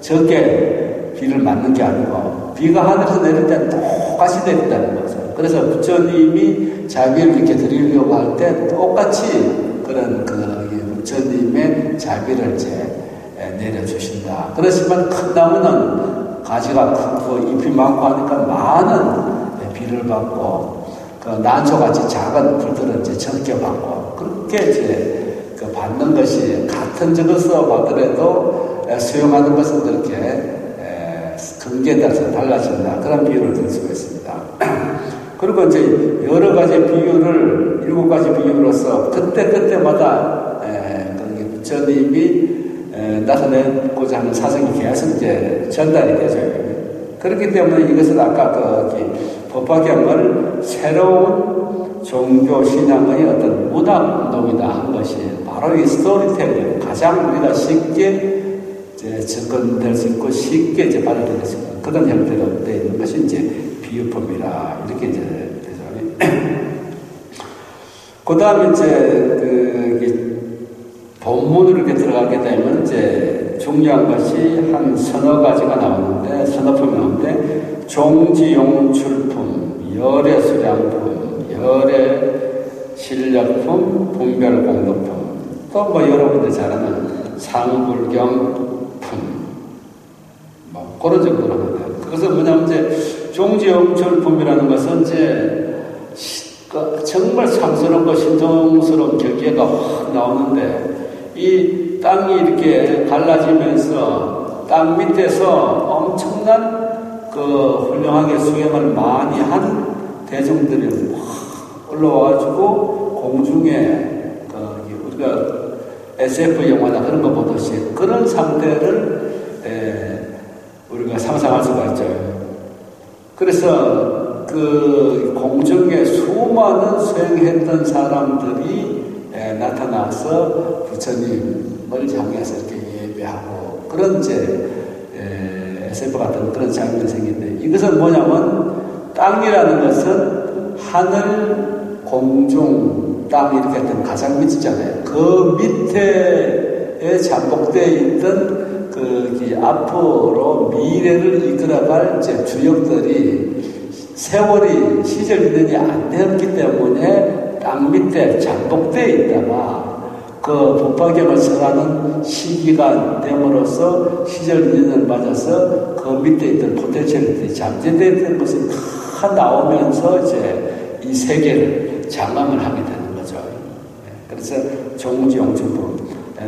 적게 비를 맞는 게 아니고, 비가 하늘에서 내릴 때는 똑같이 내린다는 거죠. 그래서 부처님이 자비를 이렇게 드리려고 할 때 똑같이 그런 부처님의 자비를 이제 내려주신다. 그렇지만 큰 나무는 가지가 크고 잎이 많고 하니까 많은 비를 받고, 난초같이 작은 풀들은 이제 적게 받고, 그렇게 이제 받는 것이 같은 적어서 받더라도 수용하는 것은 그렇게 근기에 따라서 달라진다. 그런 비유를 들 수가 있습니다. 그리고 이제 여러 가지 비유를, 7가지 비유로서 그때마다 부처님이 나타내고자 하는 사성이 계속 이제 전달이 되죠. 그렇기 때문에 이것을 아까 법화경을 새로운 종교 신앙의 어떤 문학 운동이다 한 것이 바로 이 스토리텔링, 가장 우리가 쉽게 이제 접근될 수 있고 쉽게 이제 받아들일 수 있는 그런 형태로 되어 있는 것이 이제 비유품이라, 이렇게 이제 되죠. 그 다음에 이제 본문으로 이렇게 들어가게 되면 이제 중요한 것이 한 서너 가지가 나오는데, 서너품이 나오는데, 종지용출품, 열애수량품, 열애실력품, 분별공덕품, 또 뭐 여러분들 잘 아는 상불경품, 뭐 그런 정도로 하는데, 그것은 뭐냐면 이제 종지용출품이라는 것은 이제 정말 상스럽고 신성스러운 경계가 확 나오는데, 이 땅이 이렇게 갈라지면서 땅 밑에서 엄청난 훌륭하게 수행을 많이 한 대중들이 확 올라와가지고 공중에 우리가 SF 영화나 그런 거 보듯이 그런 상태를 우리가 상상할 수가 있죠. 그래서 공중에 수많은 수행했던 사람들이 나타나서 부처님을 향해서 이렇게 예배하고 그런 이제 SF 같은 그런 장면이 생기는데 이것은 뭐냐면 땅이라는 것은 하늘, 공중, 땅 이렇게 했던 가장 밑이잖아요. 그 밑에 잠복되어 있던 앞으로 미래를 이끌어갈 이제 주역들이 세월이 시절이 있느니 안 되었기 때문에 땅 밑에 잠복되어 있다가 그 법화경을 설하는 시기가 됨으로써 시절 인연을 맞아서 그 밑에 있던 포텐셜들이 잠재되어 것이 다 나오면서 이제 이 세계를 장악을 하게 되는 거죠. 그래서 종무지용천부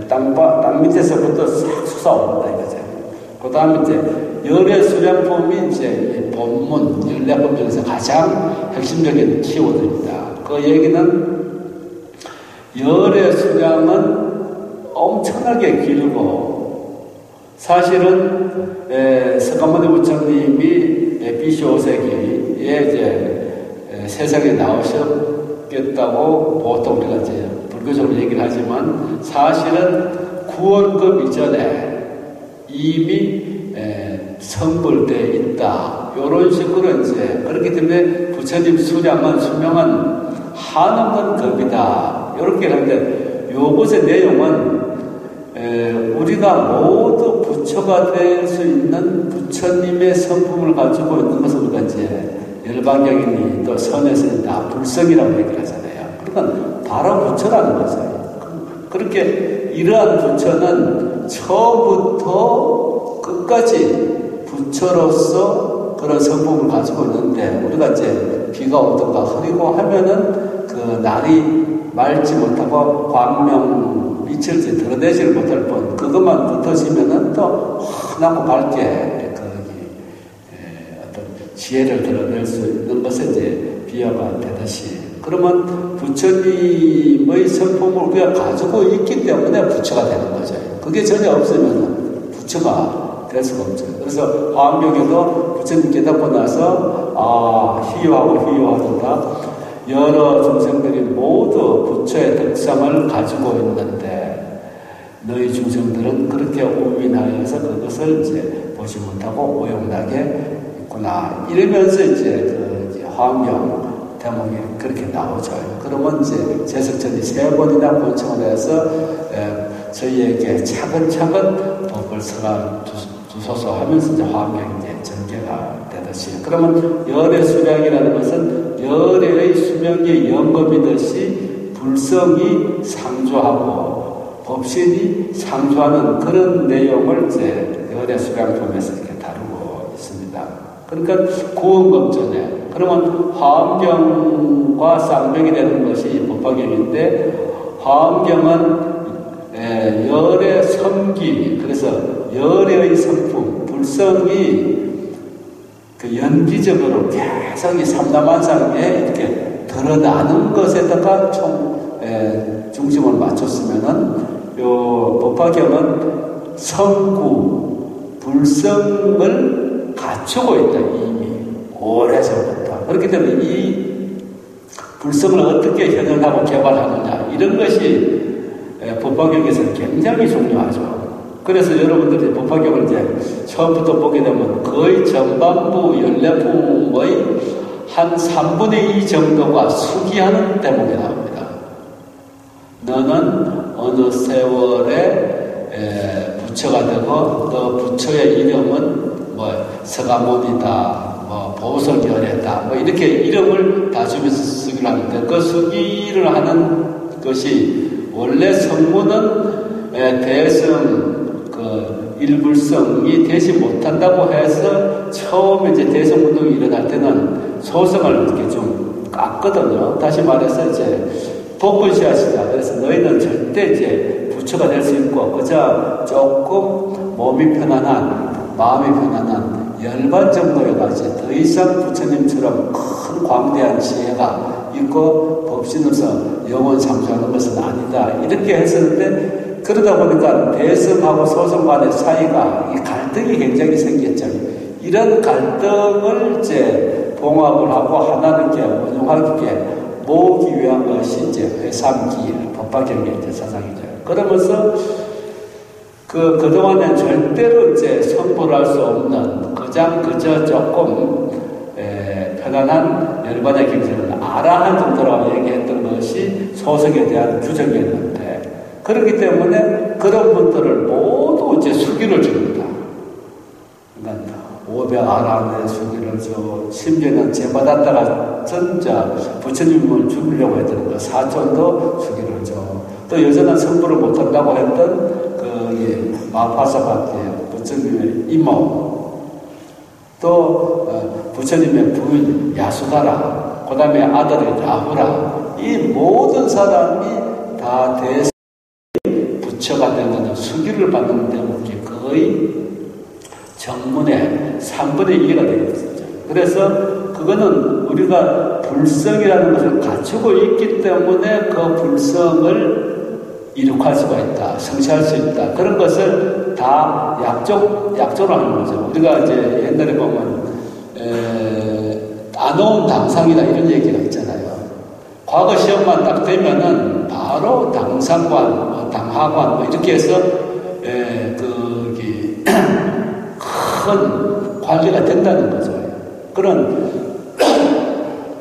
땅 밑에서부터 싹 솟아온다 이거죠. 그 다음에 이제 열의 수량품이 이제 본문 14번 중에서 가장 핵심적인 키워드입니다. 그 얘기는 열의 수량은 엄청나게 길고 사실은 석가모니 부처님이 BC5세기에 이제 세상에 나오셨겠다고 보통 우리가 이제 불교적으로 얘기를 하지만 사실은 구원급 이전에 이미 성불되어 있다. 이런 식으로 이제 그렇기 때문에 부처님 수량은 수명은 한없는 급이다. 이렇게 하는데 요것의 내용은 우리가 모두 부처가 될 수 있는 부처님의 성품을 가지고 있는 것을 우리가 이제 열반경이니 또 선에서 다 불성이라고 얘기를 하잖아요. 그러니까 바로 부처라는 거죠. 그렇게 이러한 부처는 처음부터 끝까지 부처로서 그런 성품을 가지고 있는데 우리가 이제 비가 오든가 흐리고 하면은 그 날이 맑지 못하고 광명 빛을 드러내지를 못할 뿐 그것만 붙어지면은 또 환하고 밝게 어떤 지혜를 드러낼 수 있는 것에 이제 비화가 되듯이 그러면 부처님의 성품을 우리가 가지고 있기 때문에 부처가 되는 거죠. 그게 전혀 없으면 부처가 될 수가 없죠. 그래서 화엄경에도 부처님 깨닫고 나서 희유하다. 여러 중생들이 모두 부처의 특성을 가지고 있는데 너희 중생들은 그렇게 우민하여서 그것을 이제 보지 못하고 오용나게 있구나. 이러면서 이제 화엄경 대목이 그렇게 나오죠. 그러면 이제 제석천이 3번이나 본청을 해서 저희에게 차근차근 법을 설하 주소서 하면서 이제 화엄경이 이제 전개가 되듯이. 그러면 열의 수량이라는 것은 열의 수명의 영검이듯이 불성이 상조하고 법신이 상조하는 그런 내용을 이제 열의 수량품에서 이렇게 다루고 있습니다. 그러니까 구원검전에 그러면 화엄경과 쌍벽이 되는 것이 법화경인데 화엄경은 열의 성기 그래서 열의 성품 불성이 그 연기적으로 계속 이 삼라만상에 이렇게 드러나는 것에다가 중심을 맞췄으면은 요 법화경은 성구 불성을 갖추고 있다 이미 오래전부터. 그렇기 때문에 이 불성을 어떻게 현현하고 개발하느냐 이런 것이 법화경에서는 굉장히 중요하죠. 그래서 여러분들이 법화경을 이제 처음부터 보게 되면 거의 전반부 14품의 한 3분의 2 정도가 수기하는 대목이 나옵니다. 너는 어느 세월에 부처가 되고 너 부처의 이름은 뭐 서가모니다 보석열애다 이렇게 이름을 다 주면서 쓰기를 하는데 그 수기를 하는 것이 원래 성문은 대성 일불성이 되지 못한다고 해서 처음에 이제 대성운동이 일어날 때는 소성을 이렇게 좀 깎거든요. 다시 말해서 이제 복근시하시다. 그래서 너희는 절대 이제 부처가 될 수 있고 그저 조금 몸이 편안한 마음이 편안한 열반 정도에 가지 더 이상 부처님처럼 큰 광대한 지혜가 있고 법신으로서 영원 상주하는 것은 아니다. 이렇게 했었는데 그러다 보니까 대성하고 소성 간의 사이가 이 갈등이 굉장히 생겼죠. 이런 갈등을 이제 봉합을 하고 하나님께 원용하게 모으기 위한 것이 이제 회삼기일, 법화경의 이제 사상이죠. 그러면서 그동안엔 절대로 이제 성불할 수 없는 그저 조금 편안한 열반의 경전을 아라한 정도라고 얘기했던 것이 소석에 대한 규정이었는데, 그렇기 때문에 그런 분들을 모두 이제 수기를 줍니다. 그러니까 500아라한의 수기를 줘, 심지어는 제받았다가 전자 부처님을 죽이려고 했던 그 사촌도 수기를 줘. 또 여자는 성불을 못한다고 했던 마파사바티의 부처님의 이모, 또 부처님의 부인 야수다라, 그 다음에 아들이 라후라, 이 모든 사람이 다 부처가 되는 수기를 받는 대목이 거의 정문의 3분의 2가 되겠죠. 그래서 그거는 우리가 불성이라는 것을 갖추고 있기 때문에 그 불성을 이룩할 수가 있다, 성취할 수 있다. 그런 것을 다 약조로 하는 거죠. 우리가 이제 옛날에 보면 안오은 당상이다 이런 얘기가 있잖아요. 과거 시험만 딱 되면은 바로 당상관, 당하관 이렇게 해서 큰 관리가 된다는 거죠. 그런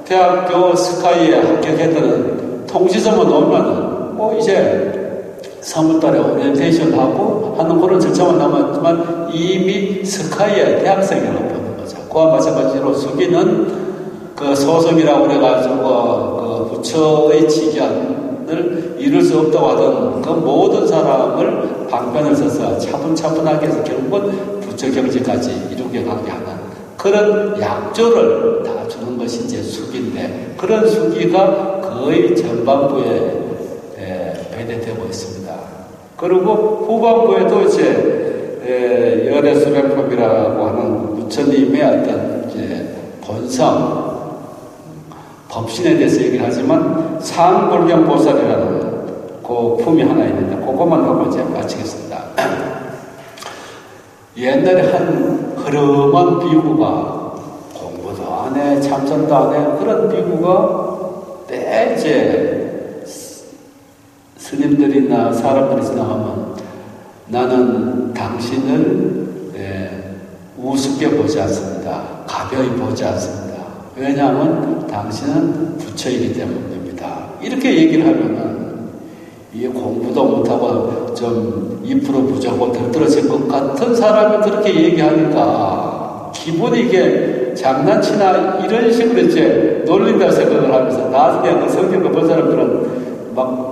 대학교 스카이에 합격했던 통지서만 오면은 이제 3월달에 오리엔테이션 하고 하는 그런 절차만 남았지만 이미 스카이의 대학생이라고 보는 거죠. 그와 마찬가지로 수기는 그 소속이라고 그래가지고 그 부처의 직연을 이룰 수 없다고 하던 그 모든 사람을 방편을 써서 차분차분하게 해서 결국은 부처 경지까지 이루게 가게 하는 그런 약조를 다 주는 것이 이제 수기인데, 그런 수기가 거의 전반부에 배대되고 있습니다. 그리고 후반부에도 이제 열애수련법이라고 하는 부처님의 어떤 이제 본성, 법신에 대해서 얘기를 하지만 상불경보살이라는 그 품이 하나 있는데 그것만 하고 이제 마치겠습니다. 옛날에 한 흐름한 비구가 공부도 안 해, 참선도 안 해, 그런 비구가 때 이제 스님들이나 사람들이 지나가면 나는 당신을 우습게 보지 않습니다. 가벼이 보지 않습니다. 왜냐하면 당신은 부처이기 때문입니다. 이렇게 얘기를 하면은 이 공부도 못하고 좀 2% 부족하고 들떨어진 것 같은 사람이 그렇게 얘기하니까 기분이 이게 장난치나 이런 식으로 이제 놀린다 생각을 하면서 나중에 그 성경을 본 사람들은 막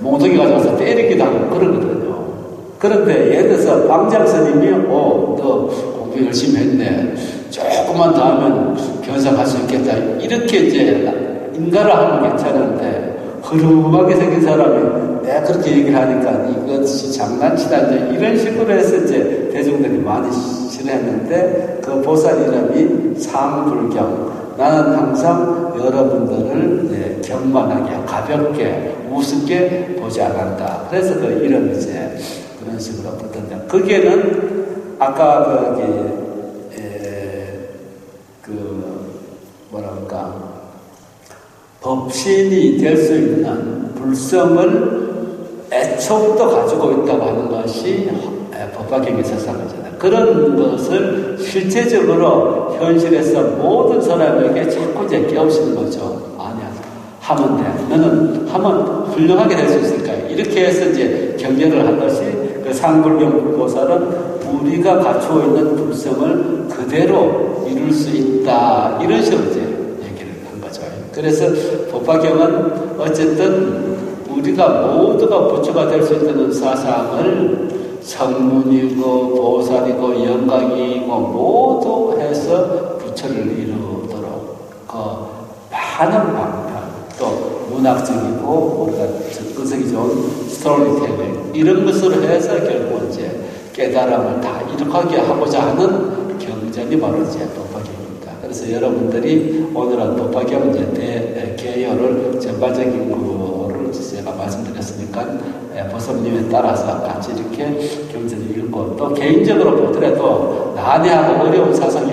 몽둥이 가져와서 때리기도 하고 그러거든요. 그런데 예를 들어서 방장 스님이 너 공부 열심히 했네, 조금만 더 하면 견성할 수 있겠다, 이렇게 이제 인가를 하면 괜찮은데, 흐름하게 생긴 사람이 내가 그렇게 얘기를 하니까 이것이 장난치다 이제 이런 식으로 해서 이제 대중들이 많이 싫어했는데, 그 보살 이름이 상불경, 나는 항상 여러분들을 이제 경만하게 가볍게 우습게 보지 않았다. 그래서 그 이름이 이제 그런 식으로 붙던데, 거기에는 아까 법신이 될 수 있는 불성을 애초부터 가지고 있다고 하는 것이 법화경의 세상이잖아요. 그런 것을 실제적으로 현실에서 모든 사람에게 자꾸 이제 깨우치는 거죠. 아니야, 하면 돼. 너는 하면 훌륭하게 될 수 있을 거야. 이렇게 해서 이제 경계를 한 것이 그 상불경 보살은 우리가 갖추어 있는 불성을 그대로 이룰 수 있다. 이런 식으로 이제 얘기를 한 거죠. 그래서 법화경은 어쨌든 우리가 모두가 부처가 될 수 있는 사상을 성문이고 보살이고 영광이고 모두 해서 부처를 이루도록 그 많은 방편, 또 문학적이고 우리가 접근성이 좋은 스토리텔링 이런 것으로 해서 결국 이제 깨달음을 다 이룩하게 하고자 하는 경전이 바로 이제 법화경입니다. 그래서 여러분들이 오늘은 법화경 이제 개요를 전반적인 거를 제가 말씀드렸으니까 보섭님에 따라서 같이 이렇게 경전을 읽고, 또 개인적으로 보더라도 난해하고 어려운 사상이